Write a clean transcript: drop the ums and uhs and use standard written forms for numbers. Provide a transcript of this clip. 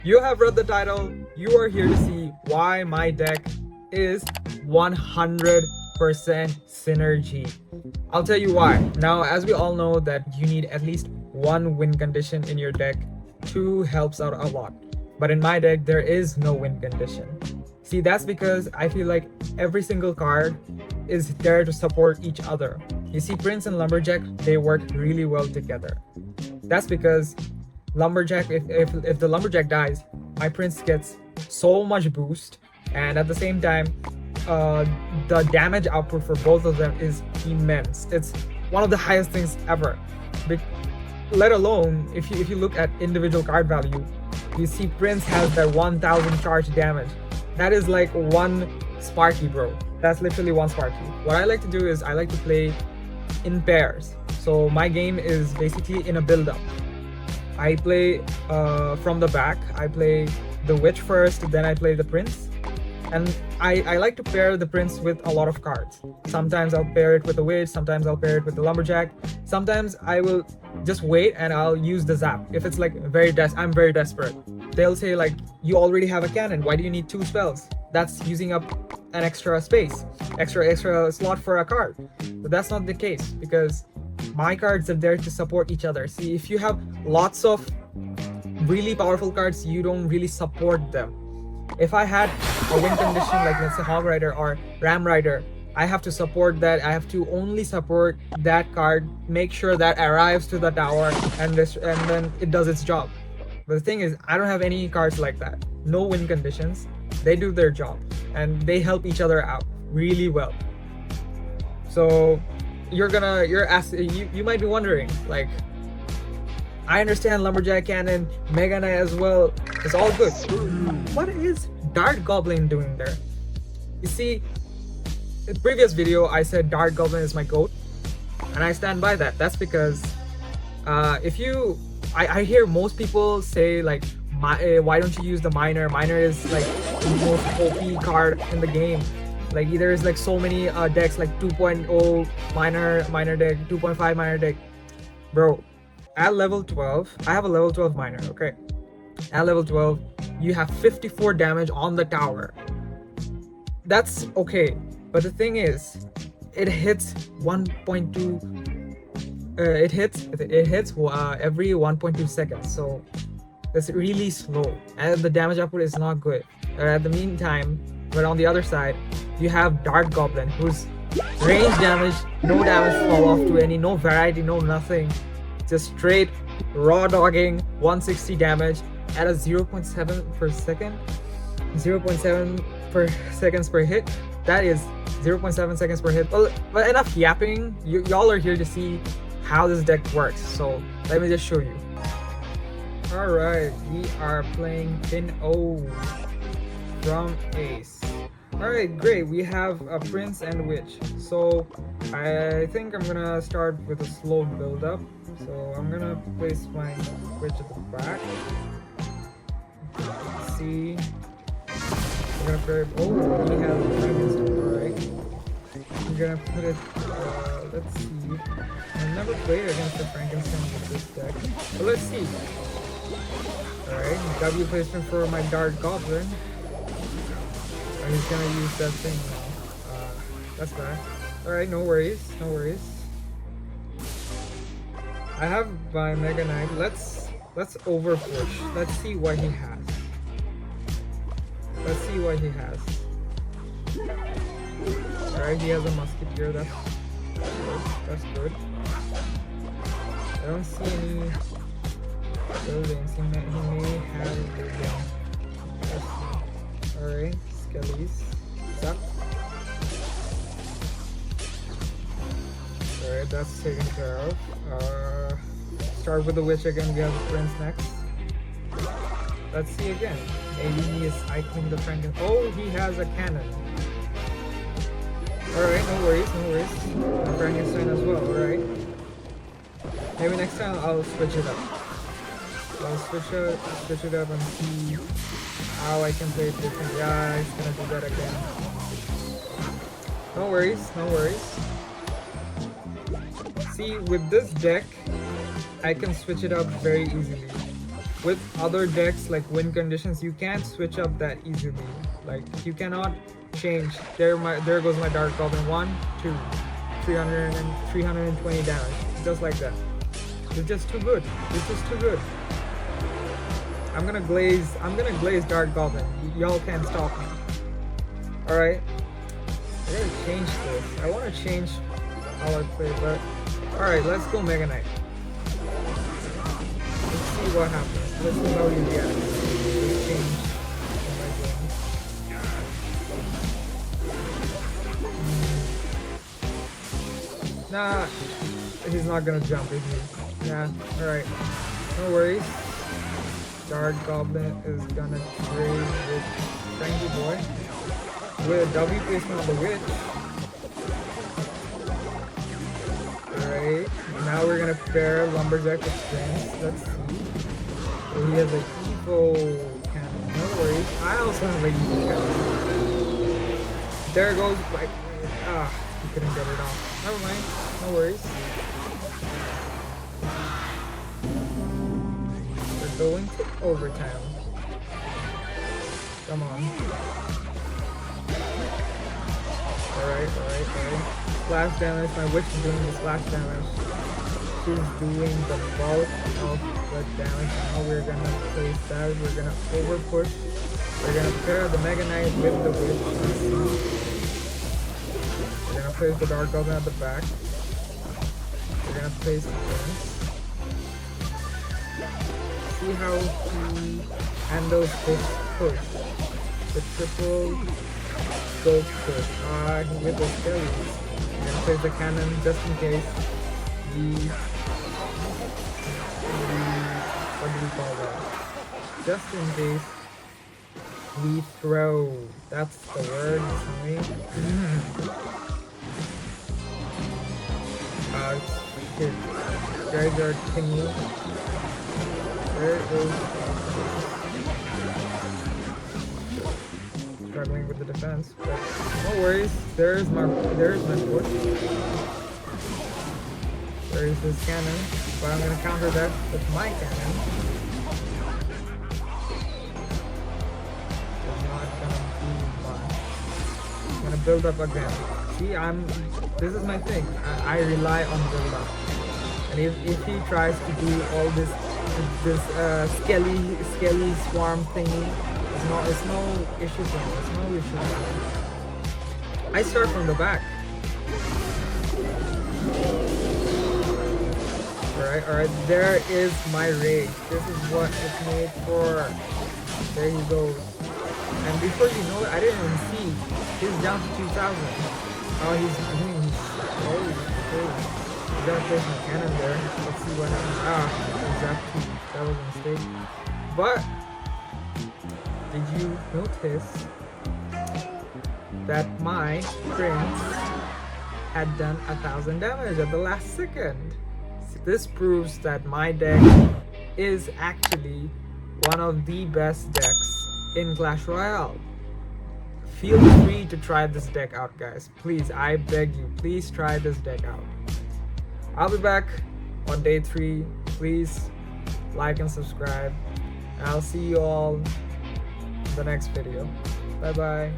You have read the title. You are here to see why my deck is 100% synergy. I'll tell you why. Now, as we all know that you need at least one win condition in your deck. Two helps out a lot. But in my deck, there is no win condition. See, that's because I feel like every single card is there to support each other. You see, Prince and Lumberjack, they work really well together. That's because Lumberjack, if the Lumberjack dies, my Prince gets so much boost, and at the same time, the damage output for both of them is immense. It's one of the highest things ever. Let alone if you look at individual card value, you see Prince has that 1000 charge damage. That is like one Sparky, bro. That's literally one Sparky. What I like to do is I like to play in pairs. So my game is basically in a build-up. I play from the back. I play the Witch first, then I play the Prince. And I like to pair the Prince with a lot of cards. Sometimes I'll pair it with the Witch, sometimes I'll pair it with the Lumberjack. Sometimes I will just wait and I'll use the Zap. If it's like I'm very desperate. They'll say like, you already have a cannon, why do you need two spells? That's using up an extra space, extra slot for a card. But that's not the case because my cards are there to support each other. See, if you have lots of really powerful cards, you don't really support them. If I had a win condition like let's say Hog Rider or Ram Rider, I have to support that. I have to only support that card, make sure that arrives to the tower and then it does its job. But the thing is, I don't have any cards like that. No win conditions. They do their job and they help each other out really well. So you might be wondering, like, I understand Lumberjack Cannon, Mega Knight as well. It's all good. What is Dart Goblin doing there? You see, in the previous video, I said Dart Goblin is my GOAT, and I stand by that. That's because I hear most people say like, why don't you use the Miner? Miner is like the most OP card in the game. Like there's like so many decks like 2.0 Miner deck, 2.5 Miner deck. Bro, at level 12, I have a level 12 Miner, okay? At level 12, you have 54 damage on the tower. That's okay, but the thing is, it hits 1.2. It hits every 1.2 seconds, so it's really slow, and the damage output is not good. At the meantime, but on the other side, you have Dart Goblin, whose range damage, no damage fall off to any, no variety, no nothing. Just straight raw dogging 160 damage at a 0.7 per second, 0.7 per seconds per hit. That is 0.7 seconds per hit. Well, but enough yapping. Y'all are here to see how this deck works, so let me just show you. Alright, we are playing Pin O from Ace. Alright, great. We have a Prince and Witch. So I think I'm gonna start with a slow build up. So I'm gonna place my Witch at the back. Let's see. I'm gonna pair. Oh, he has a Frankenstein. Alright. I'm gonna put it. Let's see. I've never played against the Frankenstein with this deck. But let's see. Alright, W placement for my Dart Goblin. I'm just gonna use that thing now. That's bad. Alright, no worries, no worries. I have my Mega Knight. Let's over push. Let's see what he has. Let's see what he has. Alright, he has a Musketeer. That's good. That's good. I don't see any buildings. He may have a building. Alright, Skellies. Suck. Alright, that's taken care of. Start with the Witch again. We have the Prince next. Let's see again. Maybe he is cycling the Frankenstein. Oh, he has a cannon. Alright, no worries, no worries. The Frankenstein as well, alright. Maybe next time I'll switch it up. I'll switch it up and see how I can play it different. Yeah, he's gonna do that again. No worries, no worries. See, with this deck, I can switch it up very easily. with other decks like win conditions, you can't switch up that easily. Like you cannot change. There goes my Dark Goblin. 1, 2, 300 and 320 damage, just like that. It's just too good. It's just too good. I'm gonna glaze Dark Goblin. Y'all can't stop me. Alright. I gotta change this. I wanna change how I play, but alright, let's go Mega Knight. Let's see what happens. Let's see how you react. Let's change my game. Nah, he's not gonna jump, is he? Yeah, alright. No worries. Dark Goblin is gonna trade with Frankie Boy with a W placement on the Witch. Alright, now we're gonna pair Lumberjack with Strength. Let's see. So he has an Evo cannon. No worries. I also have an Evo cannon. There goes like he couldn't get it off. Never mind. No worries. Going to overtime. Come on. Alright. Splash damage. My Witch is doing the splash damage. She's doing the bulk of the damage. Now we're gonna place that. We're gonna over push. We're gonna pair the Mega Knight with the Witch. We're gonna place the Dark Goblin at the back. We're gonna place the Prince. See how he handles this push. The triple gold push. With the skellies. I'm gonna place the cannon just in case what do we call that? Just in case we throw. That's the word, shit. Graveyard thingy. There is struggling with the defense, but no worries. There's my push. There is his cannon, but I'm gonna counter that with my cannon. It's not gonna be much. I'm gonna build up again. See, this is my thing. I rely on build up, and if he tries to do all this skelly swarm thingy, it's no issue for me. It's no issue for me. I start from the back. Alright, there is my raid. This is what it's made for. There he goes. And before you know it, I didn't even see. He's down to 2,000. Oh, he's you gotta place my cannon there. Let's see what happens. Exactly. That was a mistake. But did you notice that my Prince had done 1,000 damage at the last second? This proves that my deck is actually one of the best decks in Clash Royale. Feel free to try this deck out, guys. Please, I beg you, please try this deck out. I'll be back on day 3. Please like and subscribe. I'll see you all in the next video. Bye bye.